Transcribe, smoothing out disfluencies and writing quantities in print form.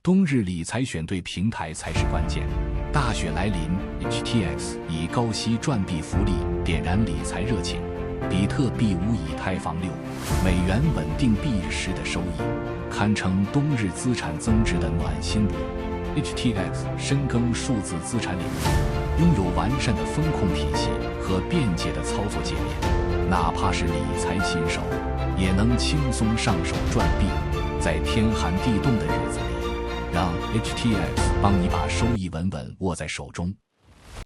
冬日理财选对平台才是关键。大雪来临 ，HTX 以高息赚币福利点燃理财热情，比特币5以太坊6，美元稳定币日时的收益，堪称冬日资产增值的暖心补。HTX 深耕数字资产领域，拥有完善的风控体系和便捷的操作界面，哪怕是理财新手，也能轻松上手赚币。在天寒地冻的日子里，让 HTX 帮你把收益稳稳握在手中。